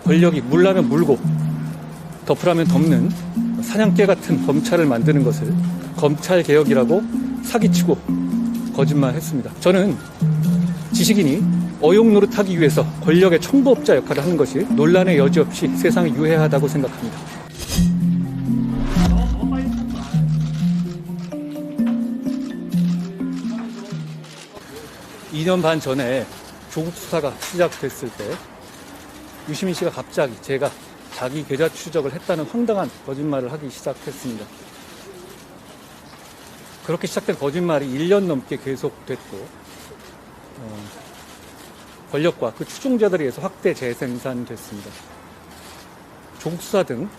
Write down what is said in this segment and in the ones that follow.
권력이 물라면 물고 덮으라면 덮는 사냥개 같은 검찰을 만드는 것을 검찰개혁이라고 사기치고 거짓말했습니다. 저는 지식인이 어용 노릇하기 위해서 권력의 청부업자 역할을 하는 것이 논란의 여지 없이 세상에 유해하다고 생각합니다. (2년) 반 전에 조국 수사가 시작됐을 때 유시민 씨가 갑자기 제가 자기 계좌 추적을 했다는 황당한 거짓말을 하기 시작했습니다. 그렇게 시작된 거짓말이 1년 넘게 계속됐고 권력과 그 추종자들에 의해서 확대 재생산됐습니다. 조국 수사 등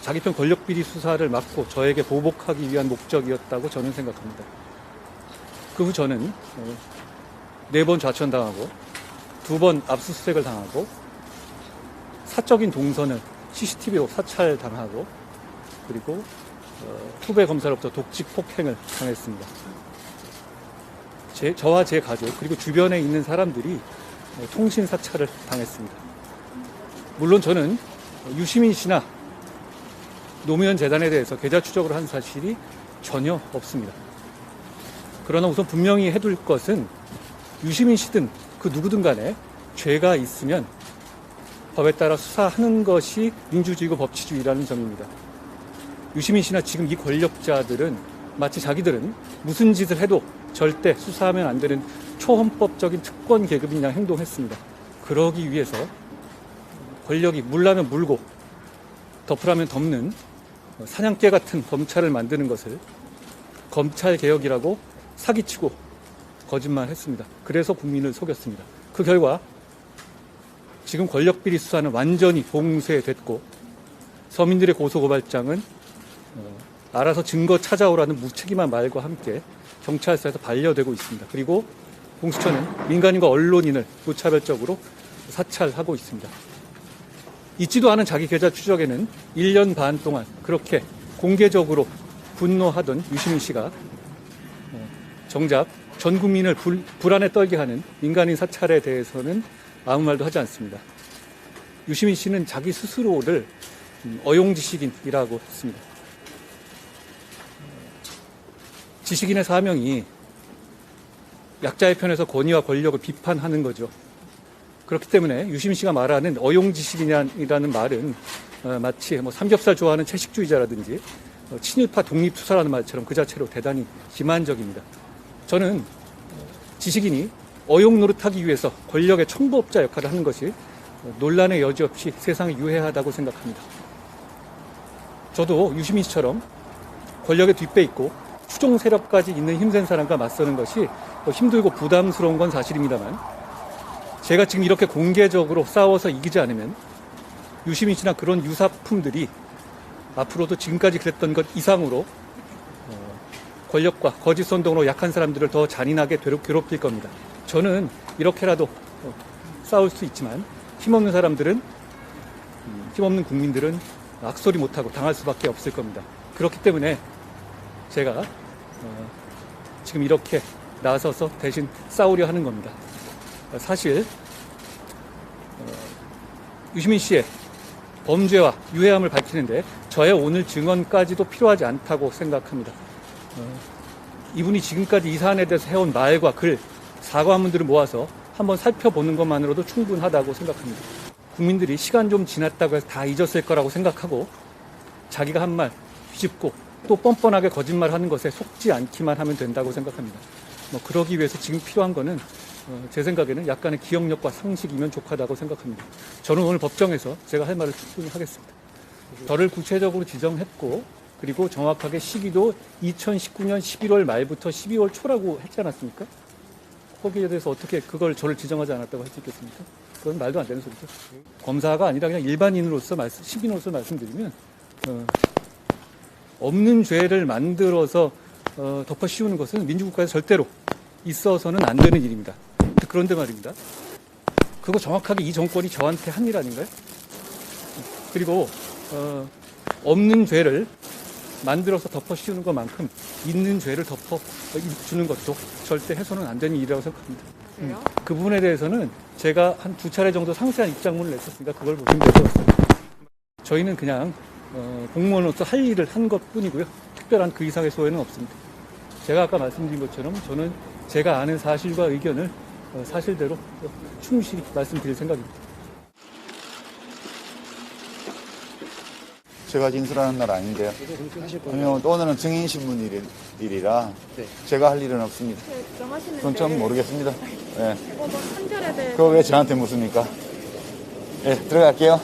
자기 편 권력 비리 수사를 막고 저에게 보복하기 위한 목적이었다고 저는 생각합니다. 그 후 저는 4번 좌천당하고 2번 압수수색을 당하고 사적인 동선을 CCTV로 사찰당하고 그리고 후배 검사로부터 독직 폭행을 당했습니다. 저와 제 가족 그리고 주변에 있는 사람들이 통신 사찰을 당했습니다. 물론 저는 유시민 씨나 노무현 재단에 대해서 계좌 추적을 한 사실이 전혀 없습니다. 그러나 우선 분명히 해둘 것은 유시민 씨든 그 누구든 간에 죄가 있으면 법에 따라 수사하는 것이 민주주의고 법치주의라는 점입니다. 유시민 씨나 지금 이 권력자들은 마치 자기들은 무슨 짓을 해도 절대 수사하면 안 되는 초헌법적인 특권 계급인 양 행동했습니다. 그러기 위해서 권력이 물라면 물고 덮으라면 덮는 사냥개 같은 검찰을 만드는 것을 검찰개혁이라고 사기치고 거짓말했습니다. 그래서 국민을 속였습니다. 그 결과 지금 권력비리 수사는 완전히 봉쇄됐고 서민들의 고소고발장은 알아서 증거 찾아오라는 무책임한 말과 함께 경찰서에서 반려되고 있습니다. 그리고 공수처는 민간인과 언론인을 무차별적으로 사찰하고 있습니다. 있지도 않은 자기 계좌 추적에는 1년 반 동안 그렇게 공개적으로 분노하던 유시민 씨가 정작 전 국민을 불안에 떨게 하는 민간인 사찰에 대해서는 아무 말도 하지 않습니다. 유시민 씨는 자기 스스로를 어용지식인이라고 했습니다. 지식인의 사명이 약자의 편에서 권위와 권력을 비판하는 거죠. 그렇기 때문에 유시민 씨가 말하는 어용지식인이라는 말은 마치 삼겹살 좋아하는 채식주의자라든지 친일파 독립투사라는 말처럼 그 자체로 대단히 기만적입니다. 저는 지식인이 어용 노릇하기 위해서 권력의 청부업자 역할을 하는 것이 논란의 여지 없이 세상에 유해하다고 생각합니다. 저도 유시민 씨처럼 권력의 뒷배 있고 추종 세력까지 있는 힘센 사람과 맞서는 것이 힘들고 부담스러운 건 사실입니다만 제가 지금 이렇게 공개적으로 싸워서 이기지 않으면 유시민 씨나 그런 유사품들이 앞으로도 지금까지 그랬던 것 이상으로 권력과 거짓 선동으로 약한 사람들을 더 잔인하게 괴롭힐 겁니다. 저는 이렇게라도 싸울 수 있지만 힘없는 사람들은, 힘없는 국민들은 악소리 못하고 당할 수밖에 없을 겁니다. 그렇기 때문에 제가 지금 이렇게 나서서 대신 싸우려 하는 겁니다. 사실 유시민 씨의 범죄와 유해함을 밝히는데 저의 오늘 증언까지도 필요하지 않다고 생각합니다. 이분이 지금까지 이 사안에 대해서 해온 말과 글, 사과문들을 모아서 한번 살펴보는 것만으로도 충분하다고 생각합니다. 국민들이 시간 좀 지났다고 해서 다 잊었을 거라고 생각하고 자기가 한 말 뒤집고 또 뻔뻔하게 거짓말하는 것에 속지 않기만 하면 된다고 생각합니다. 그러기 위해서 지금 필요한 거는 제 생각에는 약간의 기억력과 상식이면 족하다고 생각합니다. 저는 오늘 법정에서 제가 할 말을 충분히 하겠습니다. 저를 구체적으로 지정했고 그리고 정확하게 시기도 2019년 11월 말부터 12월 초라고 했지 않았습니까? 거기에 대해서 어떻게 그걸 저를 지정하지 않았다고 할 수 있겠습니까? 그건 말도 안 되는 소리죠. 검사가 아니라 그냥 일반인으로서 시민으로서 말씀드리면 없는 죄를 만들어서 덮어 씌우는 것은 민주국가에서 절대로 있어서는 안 되는 일입니다. 그런데 말입니다. 그거 정확하게 이 정권이 저한테 한 일 아닌가요? 그리고 없는 죄를 만들어서 덮어 씌우는 것만큼 있는 죄를 덮어 주는 것도 절대 해서는 안 되는 일이라고 생각합니다. 있으세요? 그 부분에 대해서는 제가 한 2차례 정도 상세한 입장문을 냈었으니까 그걸 보시면 될 것 같습니다. 저희는 그냥 공무원으로서 할 일을 한 것 뿐이고요. 특별한 그 이상의 소회는 없습니다. 제가 아까 말씀드린 것처럼 저는 제가 아는 사실과 의견을 사실대로 충실히 말씀드릴 생각입니다. 제가 진술하는 날 아닌데요. 왜냐면 오늘은 증인신문 일이라 네. 제가 할 일은 없습니다. 정하시는데 그건 좀 모르겠습니다. 예. 판결에 대해 그거 왜 저한테 묻습니까? 예, 들어갈게요.